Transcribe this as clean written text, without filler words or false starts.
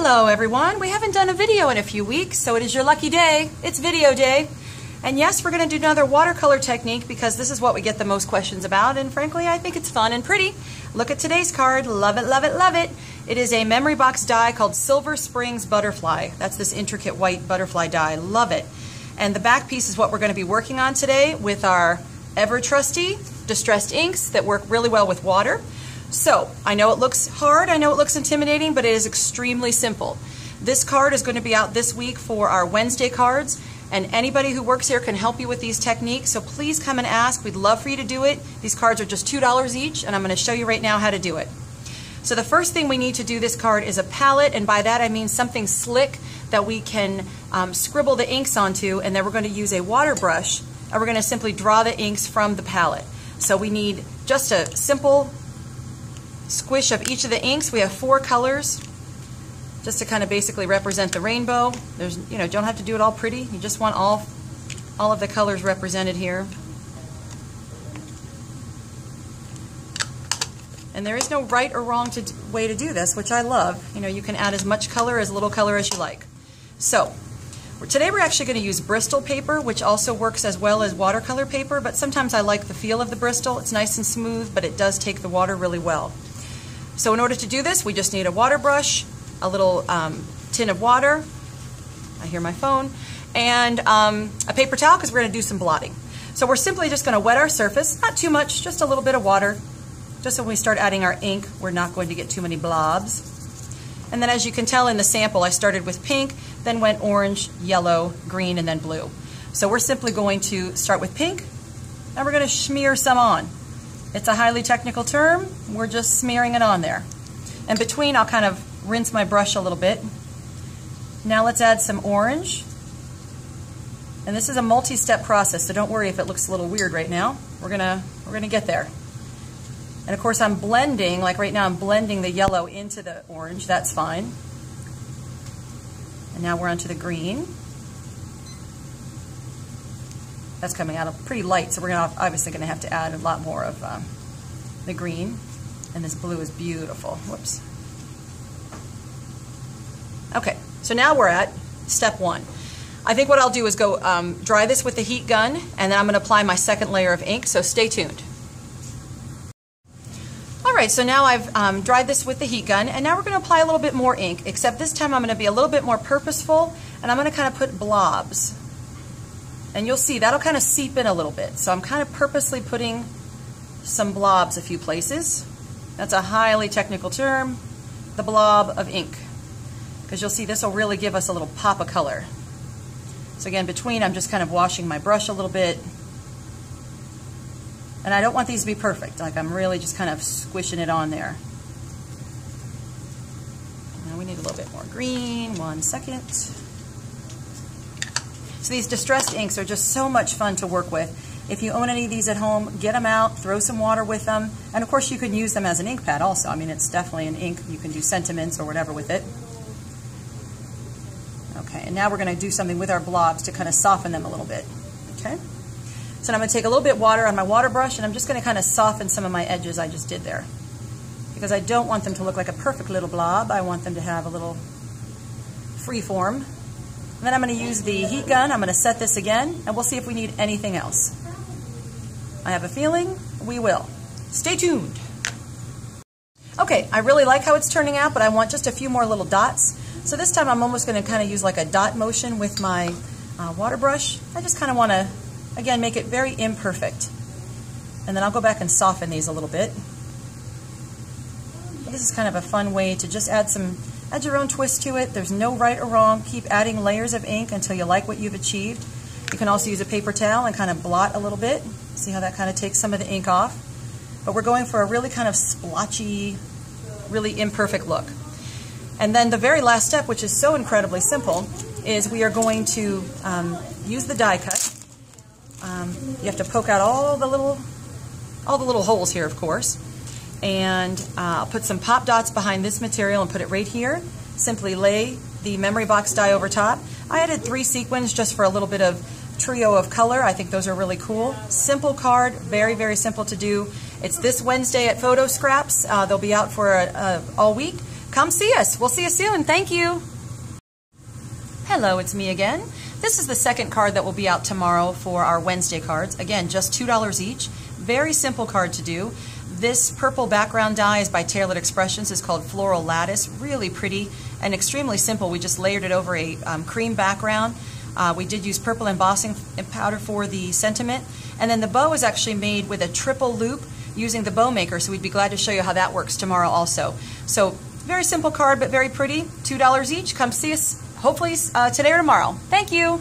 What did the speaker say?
Hello everyone, we haven't done a video in a few weeks, so it is your lucky day. It's video day. And yes, we're going to do another watercolor technique because this is what we get the most questions about, and frankly I think it's fun and pretty. Look at today's card. Love it, love it, love it. It is a memory box die called Silver Springs Butterfly. That's this intricate white butterfly die. Love it. And the back piece is what we're going to be working on today with our ever trusty distressed inks that work really well with water. So, I know it looks hard, I know it looks intimidating, but it is extremely simple. This card is going to be out this week for our Wednesday cards, and anybody who works here can help you with these techniques, so please come and ask. We'd love for you to do it. These cards are just $2 each, and I'm going to show you right now how to do it. So the first thing we need to do this card is a palette, and by that I mean something slick that we can scribble the inks onto, and then we're going to use a water brush, and we're going to simply draw the inks from the palette. So we need just a simple squish of each of the inks. We have 4 colors just to kind of basically represent the rainbow. There's, don't have to do it all pretty. You just want all of the colors represented here. And there is no right or wrong way to do this, which I love. You can add as much color, as little color as you like. So today we're actually going to use Bristol paper, which also works as well as watercolor paper, but sometimes I like the feel of the Bristol. It's nice and smooth, but it does take the water really well. So in order to do this, we just need a water brush, a little tin of water, I hear my phone, and a paper towel because we're going to do some blotting. So we're simply just going to wet our surface, not too much, just a little bit of water, just so when we start adding our ink, we're not going to get too many blobs. And then as you can tell in the sample, I started with pink, then went orange, yellow, green, and then blue. So we're simply going to start with pink, and we're going to smear some on. It's a highly technical term. We're just smearing it on there. And between, I'll kind of rinse my brush a little bit. Now let's add some orange. And this is a multi-step process, so don't worry if it looks a little weird right now. We're gonna get there. And of course I'm blending, like right now I'm blending the yellow into the orange. That's fine. And now we're onto the green. That's coming out pretty light, so we're obviously going to have to add a lot more of the green. And this blue is beautiful. Whoops. Okay, so now we're at step 1. I think what I'll do is go dry this with the heat gun, and then I'm going to apply my second layer of ink, so stay tuned. Alright, so now I've dried this with the heat gun, and now we're going to apply a little bit more ink, except this time I'm going to be a little bit more purposeful, and I'm going to kind of put blobs. And you'll see that'll kind of seep in a little bit. So I'm kind of purposely putting some blobs a few places. That's a highly technical term, the blob of ink. Because you'll see this will really give us a little pop of color. So again, between I'm just kind of washing my brush a little bit. And I don't want these to be perfect. Like I'm really just kind of squishing it on there. Now we need a little bit more green. 1 second. So these distressed inks are just so much fun to work with. If you own any of these at home, get them out, throw some water with them, and of course you can use them as an ink pad also. I mean, it's definitely an ink. You can do sentiments or whatever with it. Okay, and now we're going to do something with our blobs to kind of soften them a little bit. Okay, so now I'm going to take a little bit of water on my water brush, and I'm just going to kind of soften some of my edges I just did there. Because I don't want them to look like a perfect little blob. I want them to have a little free form. And then I'm going to use the heat gun. I'm going to set this again, and we'll see if we need anything else. I have a feeling we will. Stay tuned. Okay, I really like how it's turning out, but I want just a few more little dots. So this time I'm almost going to kind of use like a dot motion with my water brush. I just kind of want to, again, make it very imperfect. And then I'll go back and soften these a little bit. This is kind of a fun way to just add your own twist to it. There's no right or wrong. Keep adding layers of ink until you like what you've achieved. You can also use a paper towel and kind of blot a little bit. See how that kind of takes some of the ink off? But we're going for a really kind of splotchy, really imperfect look. And then the very last step, which is so incredibly simple, is we are going to use the die cut. You have to poke out all the little holes here, of course. And I'll put some pop dots behind this material and put it right here. Simply lay the memory box die over top. I added 3 sequins just for a little bit of trio of color. I think those are really cool. Simple card, very, very simple to do. It's this Wednesday at Photo Scraps. They'll be out for all week. come see us. We'll see you soon. Thank you. Hello, it's me again. This is the second card that will be out tomorrow for our Wednesday cards. Again, just $2 each. Very simple card to do. This purple background die is by Tailored Expressions. It's called Floral Lattice. Really pretty and extremely simple. We just layered it over a cream background. We did use purple embossing powder for the sentiment. And then the bow is actually made with a triple loop using the bow maker, so we'd be glad to show you how that works tomorrow also. So very simple card, but very pretty. $2 each. Come see us hopefully today or tomorrow. Thank you.